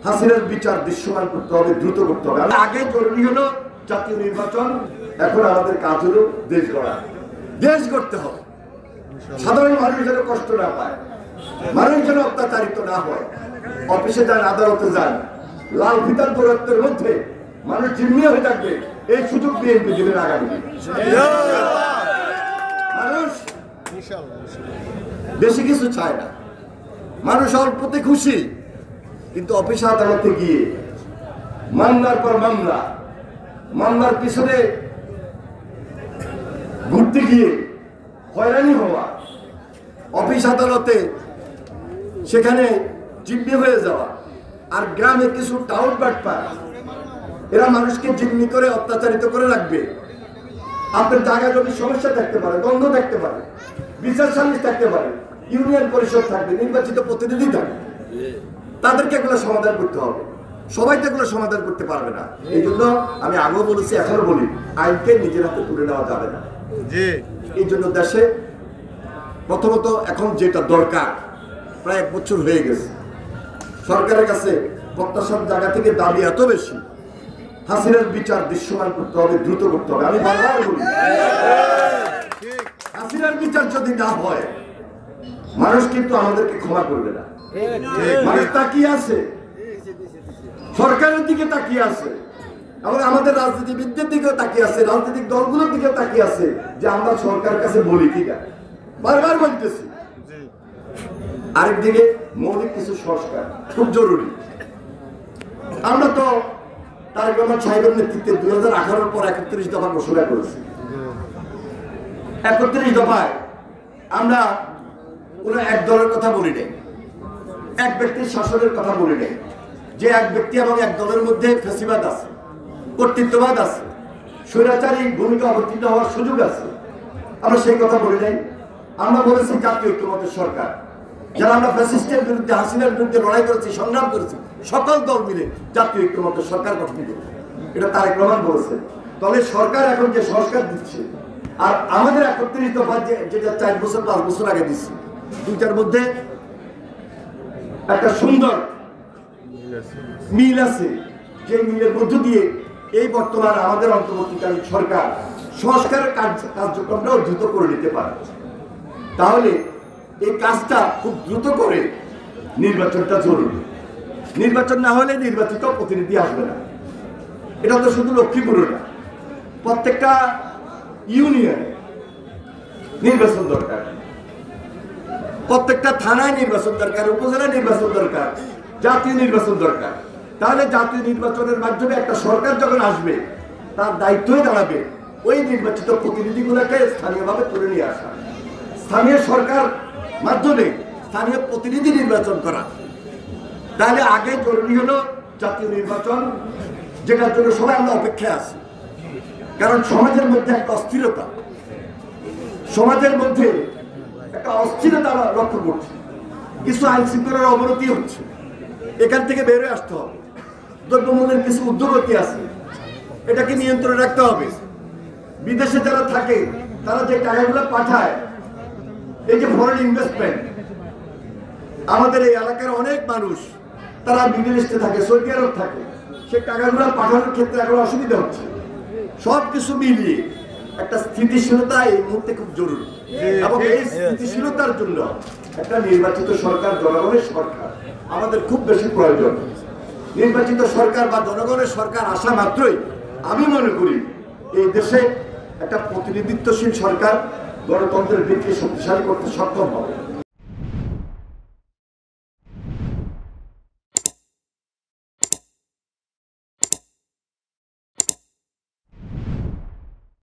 হাসিনার বিচার দৃশ্যমান করতে হবে, দ্রুত করতে হবে। আগে জরুরি হলো জাতীয় নির্বাচন, এখন আমাদের কাজ হলো দেশ গড়া। দেশ গড়তে হবে, সাধারণ মানুষ যেন কষ্ট না পায়, মানুষ যেন অত্যাচারিত না হয়। অফিসে যান, আদালতে যান, লাল ফিতার দূরত্বের মধ্যে মানুষ জিম্মি হয়ে থাকবে, এই সুযোগ বিএনপি দিবেন আগামী দিন। মানুষ বেশি কিছু চায় না, মানুষ অল্পতে খুশি, কিন্তু অফিস আদালতে গিয়ে মামলার পর মামলা, মামলার পিছনে ঘুরতে গিয়ে হয়রানি হওয়া, অফিস আদালতে সেখানে জিম্মি হয়ে যাওয়া, আর গ্রামে কিছু টাউট বাটপার এরা মানুষকে জিম্মি করে অত্যাচারিত করে রাখবে। আপনার জায়গা জমি সমস্যা থাকতে পারে, দ্বন্দ্ব থাকতে পারে, বিচার সালিশ থাকতে পারে, ইউনিয়ন পরিষদ থাকবে, নির্বাচিত প্রতিনিধি থাকবে, তাদেরকে এগুলো সমাধান করতে হবে। সবাই তো এগুলো সমাধান করতে পারবে না। এই জন্য আমি আগেও বলেছি, এখনো বলি, আইনকে নিজের হাতে তুলে নেওয়া যাবে না। এই জন্য দেশে প্রথমত এখন যেটা দরকার, প্রায় 1 বছর হয়ে গেছে, সরকারের কাছে প্রত্যাশার জায়গা থেকে দাবি এত বেশি, হাসিনার বিচার দৃশ্যমান করতে হবে, দ্রুত করতে হবে। আমি বারবার বলি, হাসিনার বিচার যদি না হয়, মানুষ কিন্তু আমাদেরকে ক্ষমা করবে না। মানুষ তাকিয়ে আছে, সরকারের দিকে তাকিয়ে আছে, এবং আমাদের রাজনীতিবিদদের দিকেও তাকিয়ে আছে, রাজনৈতিক দলগুলোর দিকেও তাকিয়ে আছে, যে আমরা সরকারের কাছে বলি ঠিক আছে, বারবার বলতেছি। আরেকদিকে মৌলিক কিছু সংস্কার খুব জরুরি। আমরা তো তারেক রহমান সাহেবের নেতৃত্বে 2018 পর 31 দফা ঘোষণা করেছি। 31 দফায় আমরা কোনো এক দলের কথা বলি নাই, এক ব্যক্তির শাসনের কথা বলি নাই, যে এক ব্যক্তি এবং এক দলের মধ্যে ফ্যাসিবাদ আছে, কর্তৃত্ববাদ আছে, স্বৈরাচারী ভূমিকা অবতীর্ণ হওয়ার সুযোগ আছে, আমরা সেই কথা বলি নাই। আমরা বলেছি জাতীয় ঐক্যমতের সরকার, যারা আমরা ফ্যাসিস্টের বিরুদ্ধে, হাসিনার বিরুদ্ধে লড়াই করেছি, সংগ্রাম করেছি, সকল দল মিলে জাতীয় ঐক্যমতের সরকার গঠন করবে, এটা তারেক রহমান বলেছেন। তাহলে সরকার এখন যে সংস্কার দিচ্ছে, আর আমাদের 31 দফা যেটা 4 বছর 5 বছর আগে দিচ্ছি, দুইটার মধ্যে একটা সুন্দর মিল আছে, যে মিলের মধ্য দিয়ে এই বর্তমান আমাদের অন্তর্বর্তীকালীন সরকার সংস্কারের কার্যক্রমটাও দ্রুত করে নিতে পারে। তাহলে এই কাজটা খুব দ্রুত করে নির্বাচনটা জরুরি। নির্বাচন না হলে নির্বাচিত প্রতিনিধি আসবে না। এটা তো শুধু লক্ষ্মীপুরে না, প্রত্যেকটা ইউনিয়নে নির্বাচন দরকার, প্রত্যেকটা থানায় নির্বাচন দরকার, উপজেলায় নির্বাচন দরকার, জাতীয় নির্বাচন দরকার। তাহলে জাতীয় নির্বাচনের মাধ্যমে একটা সরকার যখন আসবে, তার দায়িত্বই দাঁড়াবে ওই নির্বাচিত প্রতিনিধিগুলোকে স্থানীয়ভাবে তুলে নিয়ে আসা, স্থানীয় সরকার মাধ্যমে স্থানীয় প্রতিনিধি নির্বাচন করা। তাহলে আগে জরুরি হলো জাতীয় নির্বাচন, যেটার জন্য সবাই আমরা অপেক্ষায় আছি। কারণ সমাজের মধ্যে একটা অস্থিরতা, সমাজের মধ্যে একটা অস্থিরতা আমরা লক্ষ্য করছি, কিছু আইন শৃঙ্খলার অবনতি হচ্ছে, এখান থেকে বেরোয় আসতে হবে। দ্রব্যমূল্যের কিছু উদ্যোগতি আছে, এটাকে নিয়ন্ত্রণে রাখতে হবে। বিদেশে যারা থাকে, তারা যে টাকাগুলো পাঠায়, এই যে ফরেন ইনভেস্টমেন্ট, আমাদের এই এলাকার অনেক মানুষ তারা মিডল ইস্টে থাকে, সৌদি আরব থাকে, সেই টাকাগুলো পাঠানোর ক্ষেত্রে এখন অসুবিধা হচ্ছে। সব কিছু মিলিয়ে একটা স্থিতিশীলতা এই মুহূর্তে খুব জরুরি, এবং এই স্থিতিশীলতার জন্য একটা নির্বাচিত সরকার, জনগণের সরকার আমাদের খুব বেশি প্রয়োজন। নির্বাচিত সরকার বা জনগণের সরকার আসা মাত্রই আমি মনে করি এই দেশে একটা প্রতিনিধিত্বশীল সরকার গণতন্ত্রের ভিত্তি শক্তিশালী করতে সক্ষম হবে।